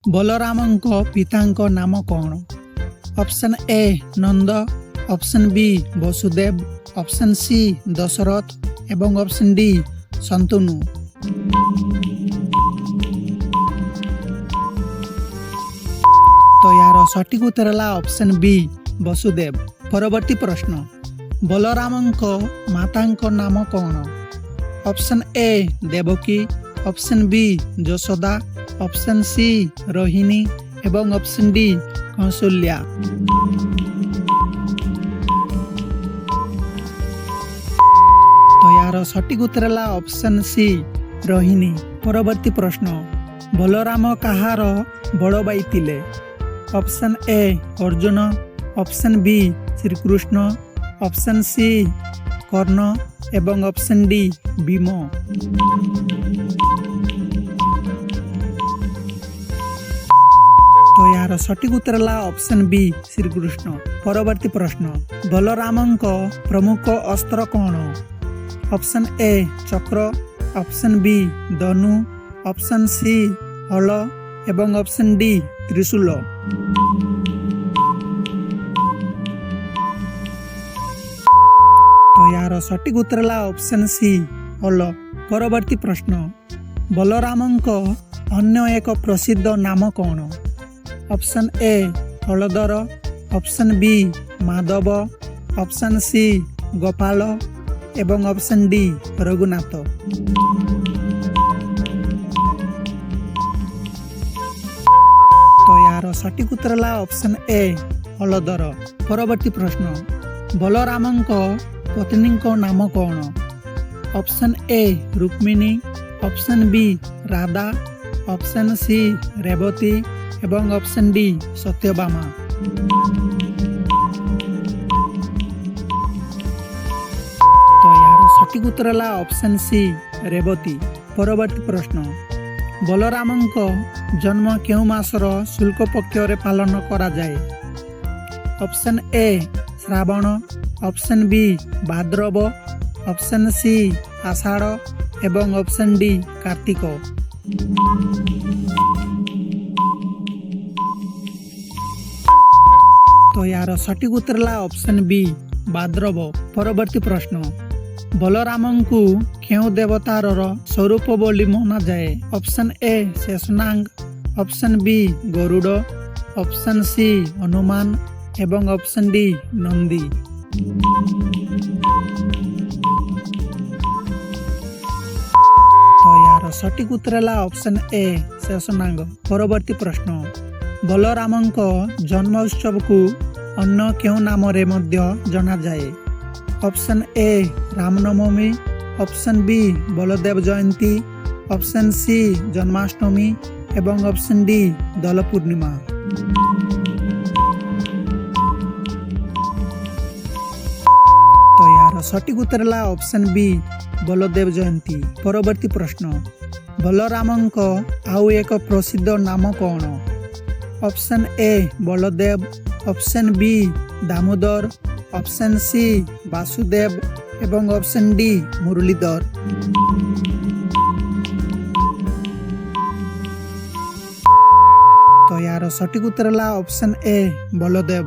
ବଳରାମଙ୍କ ପିତାଙ୍କ ନାମ କ'ଣ? Option A Nanda, option B Vasudev, option C Dasharath ଏବଂ ଅପସନ୍ ଡି ଶନ୍ତନୁ। ତ ଏହାର ସଠିକ ଉତ୍ତର ହେଲା ଅପସନ୍ ବି ବସୁଦେବ। ପରବର୍ତ୍ତୀ ପ୍ରଶ୍ନ, ବଳରାମଙ୍କ ମାତାଙ୍କ ନାମ କ'ଣ? Option A Devaki, option B Yashoda, option C Rohini ଏବଂ ଅପସନ୍ ଡି କୌଶଲ୍ୟା। ତ ଏହାର ସଠିକ ଉତ୍ତର ହେଲା ଅପସନ୍ ସି ରୋହିଣୀ। ପରବର୍ତ୍ତୀ ପ୍ରଶ୍ନ, ବଳରାମ କାହାର ବଡ଼ ଭାଇ ଥିଲେ? Option A Arjun, option B Shrikrishna, option C Karna ଏବଂ ଅପସନ୍ ଡି ଭୀମ। ତ ଏହାର ସଠିକ ଉତ୍ତର ହେଲା ଅପସନ୍ ବି ଶ୍ରୀକୃଷ୍ଣ। ପରବର୍ତ୍ତୀ ପ୍ରଶ୍ନ, ବଳରାମଙ୍କ ପ୍ରମୁଖ ଅସ୍ତ୍ର କ'ଣ? ଅପସନ୍ ଏ ଚକ୍ର, ଅପସନ୍ ବି ଧନୁ, ଅପସନ୍ ସି ହଳ ଏବଂ ଅପସନ୍ ଡି ତ୍ରିଶୂଳ। ତ ଏହାର ସଠିକ ଉତ୍ତର ହେଲା ଅପସନ୍ ସି ହଳ। ପରବର୍ତ୍ତୀ ପ୍ରଶ୍ନ, ବଳରାମଙ୍କ ଅନ୍ୟ ଏକ ପ୍ରସିଦ୍ଧ ନାମ କ'ଣ? Option A Haladhar, option B Madhav, option C Gopal ଏବଂ ଅପସନ୍ ଡି ରଘୁନାଥ। ତ ଏହାର ସଠିକ ଉତ୍ତର ହେଲା ଅପସନ୍ ଏ ହଳଧର। ପରବର୍ତ୍ତୀ ପ୍ରଶ୍ନ, ବଳରାମଙ୍କ ପତ୍ନୀଙ୍କ ନାମ କ'ଣ? Option A Rukmini, option B Radha, option C Revati ଏବଂ ଅପସନ୍ ଡି ସତ୍ୟଭାମା। ତ ଏହାର ସଠିକ ଉତ୍ତର ହେଲା ଅପସନ୍ ସି ରେବତୀ। ପରବର୍ତ୍ତୀ ପ୍ରଶ୍ନ, ବଳରାମଙ୍କ ଜନ୍ମ କେଉଁ ମାସର ଶୁକ୍ଳ ପକ୍ଷରେ ପାଳନ କରାଯାଏ? Option A Shravan, option B Bhadrab, option C Ashadha ଏବଂ ଅପସନ୍ ଡି କାର୍ତ୍ତିକ। ତ ଏହାର ସଠିକ ଉତ୍ତର ହେଲା ଅପସନ୍ ବି ଭାଦ୍ରବ। ପରବର୍ତ୍ତୀ ପ୍ରଶ୍ନ, ବଳରାମଙ୍କୁ କେଉଁ ଦେବତାର ସ୍ୱରୂପ ବୋଲି ମନାଯାଏ? Option A Sheshnag, option B Garuda, option C Hanuman ଏବଂ ଅପସନ୍ ଡି ନନ୍ଦୀ। ତ ଏହାର ସଠିକ ଉତ୍ତର ହେଲା ଅପସନ୍ ଏ ଶେଷନାଗ। ପରବର୍ତ୍ତୀ ପ୍ରଶ୍ନ, ବଳରାମଙ୍କ ଜନ୍ମ ଉତ୍ସବକୁ ଅନ୍ୟ କେଉଁ ନାମରେ ମଧ୍ୟ ଜଣାଯାଏ? Option A Ramnavami, option B Baladev Jayanti, option C Janmashtami ଏବଂ ଅପସନ୍ ଡି ଦୋଳ ପୂର୍ଣ୍ଣିମା। ତ ଏହାର ସଠିକ ଉତ୍ତର ହେଲା ଅପସନ୍ ବି ବଳଦେବ ଜୟନ୍ତୀ। ପରବର୍ତ୍ତୀ ପ୍ରଶ୍ନ, ବଳରାମଙ୍କ ଆଉ ଏକ ପ୍ରସିଦ୍ଧ ନାମ କ'ଣ? Option A Baladev, option B Damodar, option C Vasudev ଏବଂ ଅପସନ୍ ଡି ମୁରଲୀଧର। ତ ଏହାର ସଠିକ ଉତ୍ତର ହେଲା ଅପସନ୍ ଏ ବଳଦେବ।